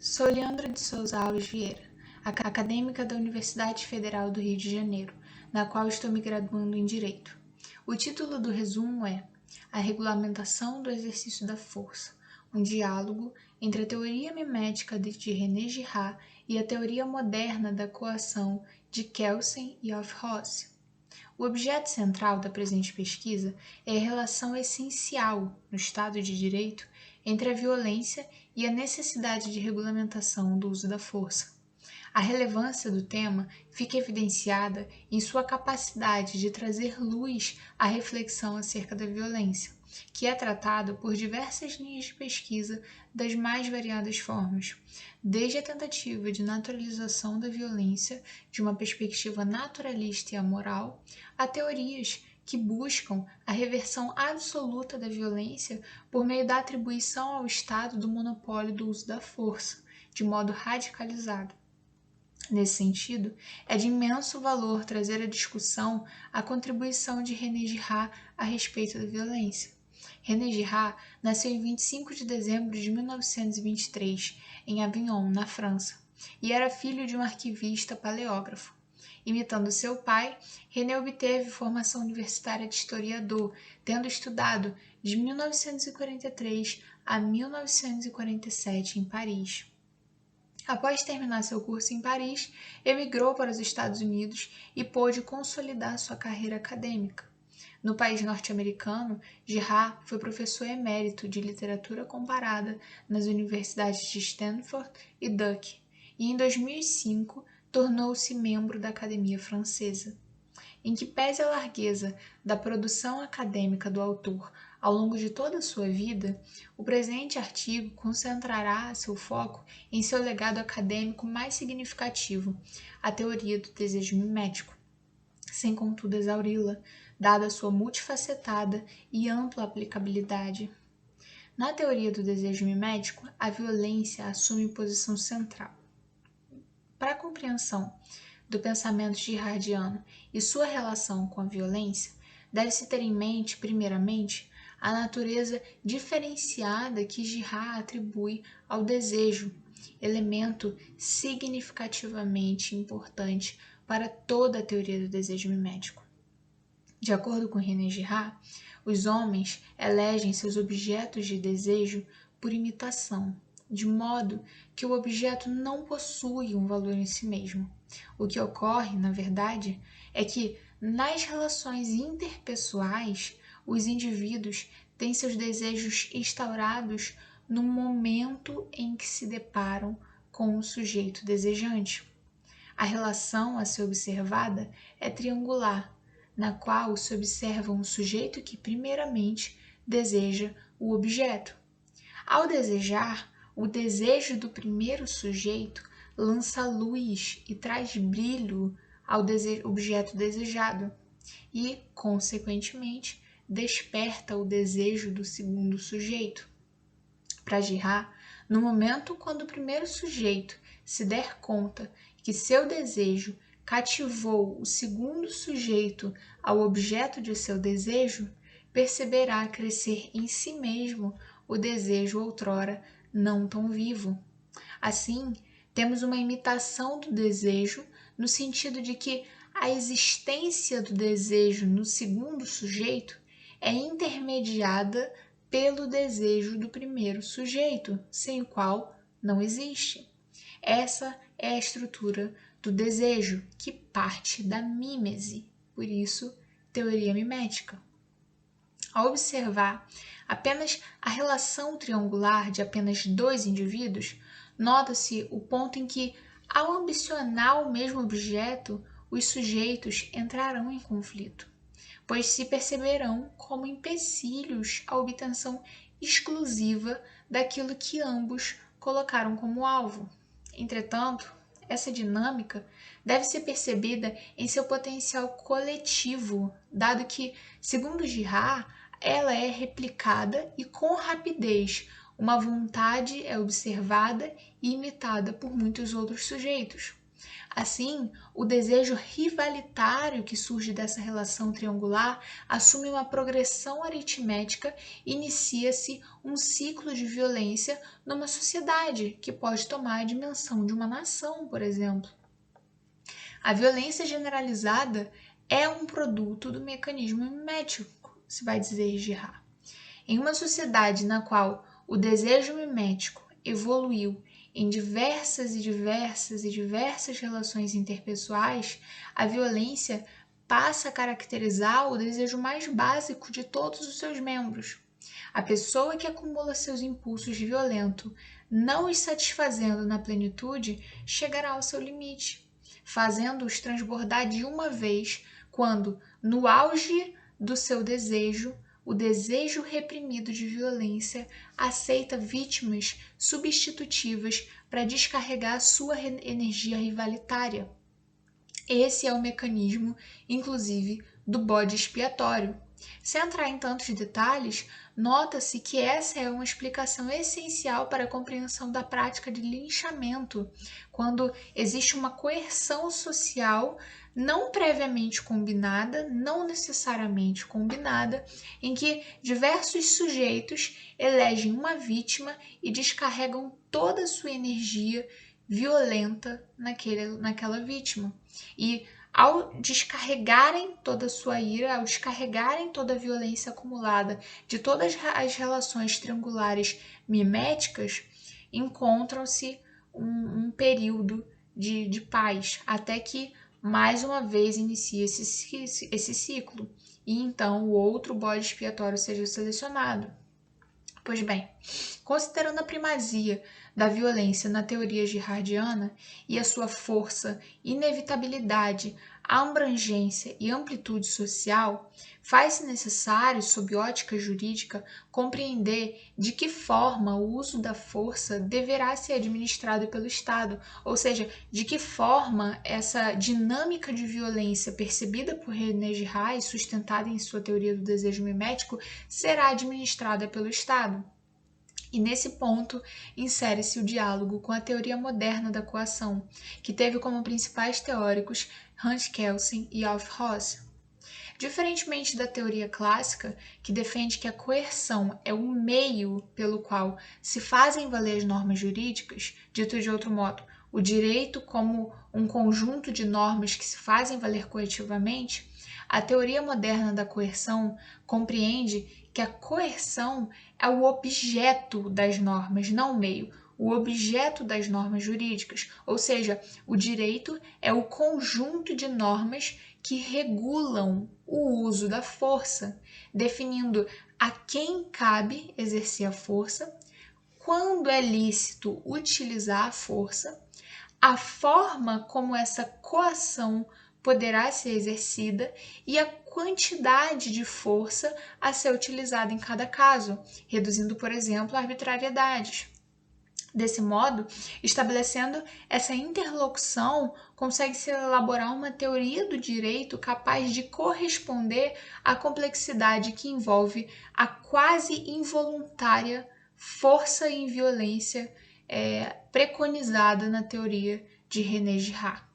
Sou Leandra de Souza Alves Vieira, acadêmica da Universidade Federal do Rio de Janeiro, na qual estou me graduando em Direito. O título do resumo é A Regulamentação do Exercício da Força, um diálogo entre a teoria mimética de René Girard e a teoria moderna da coação de Kelsen e Hofhuss. O objeto central da presente pesquisa é a relação essencial, no Estado de Direito, entre a violência e a necessidade de regulamentação do uso da força. A relevância do tema fica evidenciada em sua capacidade de trazer luz à reflexão acerca da violência, que é tratado por diversas linhas de pesquisa das mais variadas formas, desde a tentativa de naturalização da violência de uma perspectiva naturalista e amoral, a teorias que buscam a reversão absoluta da violência por meio da atribuição ao Estado do monopólio do uso da força, de modo radicalizado. Nesse sentido, é de imenso valor trazer à discussão a contribuição de René Girard a respeito da violência. René Girard nasceu em 25 de dezembro de 1923, em Avignon, na França, e era filho de um arquivista paleógrafo. Imitando seu pai, René obteve formação universitária de historiador, tendo estudado de 1943 a 1947 em Paris. Após terminar seu curso em Paris, emigrou para os Estados Unidos e pôde consolidar sua carreira acadêmica. No país norte-americano, Girard foi professor emérito de literatura comparada nas universidades de Stanford e Duke, e em 2005 tornou-se membro da Academia Francesa. Em que pese a largueza da produção acadêmica do autor ao longo de toda a sua vida, o presente artigo concentrará seu foco em seu legado acadêmico mais significativo, a teoria do desejo mimético, sem contudo exauri-la, dada sua multifacetada e ampla aplicabilidade. Na teoria do desejo mimético, a violência assume posição central. Para a compreensão do pensamento girardiano e sua relação com a violência, deve-se ter em mente, primeiramente, a natureza diferenciada que Girard atribui ao desejo, elemento significativamente importante para toda a teoria do desejo mimético. De acordo com René Girard, os homens elegem seus objetos de desejo por imitação, de modo que o objeto não possui um valor em si mesmo. O que ocorre, na verdade, é que, nas relações interpessoais, os indivíduos têm seus desejos instaurados no momento em que se deparam com o sujeito desejante. A relação a ser observada é triangular, na qual se observa um sujeito que, primeiramente, deseja o objeto. Ao desejar, o desejo do primeiro sujeito lança luz e traz brilho ao objeto desejado e, consequentemente, desperta o desejo do segundo sujeito. Para Girard, no momento quando o primeiro sujeito se der conta que seu desejo cativou o segundo sujeito ao objeto de seu desejo, perceberá crescer em si mesmo o desejo outrora não tão vivo. Assim, temos uma imitação do desejo no sentido de que a existência do desejo no segundo sujeito é intermediada pelo desejo do primeiro sujeito, sem o qual não existe. Essa é a estrutura do desejo, que parte da mímese, por isso, teoria mimética. Ao observar apenas a relação triangular de apenas dois indivíduos, nota-se o ponto em que, ao ambicionar o mesmo objeto, os sujeitos entrarão em conflito, pois se perceberão como empecilhos à obtenção exclusiva daquilo que ambos colocaram como alvo. Entretanto, essa dinâmica deve ser percebida em seu potencial coletivo, dado que, segundo Girard, ela é replicada e com rapidez. Uma vontade é observada e imitada por muitos outros sujeitos. Assim, o desejo rivalitário que surge dessa relação triangular assume uma progressão aritmética e inicia-se um ciclo de violência numa sociedade que pode tomar a dimensão de uma nação, por exemplo. A violência generalizada é um produto do mecanismo mimético, se vai dizer Girard. Em uma sociedade na qual o desejo mimético evoluiu em diversas relações interpessoais, a violência passa a caracterizar o desejo mais básico de todos os seus membros. A pessoa que acumula seus impulsos violentos, não os satisfazendo na plenitude, chegará ao seu limite, fazendo-os transbordar de uma vez, quando, no auge do seu desejo, o desejo reprimido de violência aceita vítimas substitutivas para descarregar sua energia rivalitária. Esse é o mecanismo, inclusive, do bode expiatório. Sem entrar em tantos detalhes, nota-se que essa é uma explicação essencial para a compreensão da prática de linchamento, quando existe uma coerção social não previamente combinada, não necessariamente combinada, em que diversos sujeitos elegem uma vítima e descarregam toda a sua energia violenta naquela vítima. E ao descarregarem toda a sua ira, ao descarregarem toda a violência acumulada de todas as relações triangulares miméticas, encontram-se um período de paz, até que mais uma vez inicia esse ciclo, e então o outro bode expiatório seja selecionado. Pois bem, considerando a primazia da violência na teoria girardiana e a sua força, inevitabilidade, abrangência e amplitude social, faz-se necessário, sob ótica jurídica, compreender de que forma o uso da força deverá ser administrado pelo Estado, ou seja, de que forma essa dinâmica de violência percebida por René Girard e sustentada em sua teoria do desejo mimético será administrada pelo Estado. E nesse ponto insere-se o diálogo com a teoria moderna da coação, que teve como principais teóricos Hans Kelsen e Alf Ross. Diferentemente da teoria clássica, que defende que a coerção é o meio pelo qual se fazem valer as normas jurídicas, dito de outro modo, o direito como um conjunto de normas que se fazem valer coercitivamente, a teoria moderna da coerção compreende que a coerção é o objeto das normas, não o meio, o objeto das normas jurídicas, ou seja, o direito é o conjunto de normas que regulam o uso da força, definindo a quem cabe exercer a força, quando é lícito utilizar a força, a forma como essa coação poderá ser exercida e a quantidade de força a ser utilizada em cada caso, reduzindo, por exemplo, arbitrariedades. Desse modo, estabelecendo essa interlocução, consegue-se elaborar uma teoria do direito capaz de corresponder à complexidade que envolve a quase involuntária força e violência preconizada na teoria de René Girard.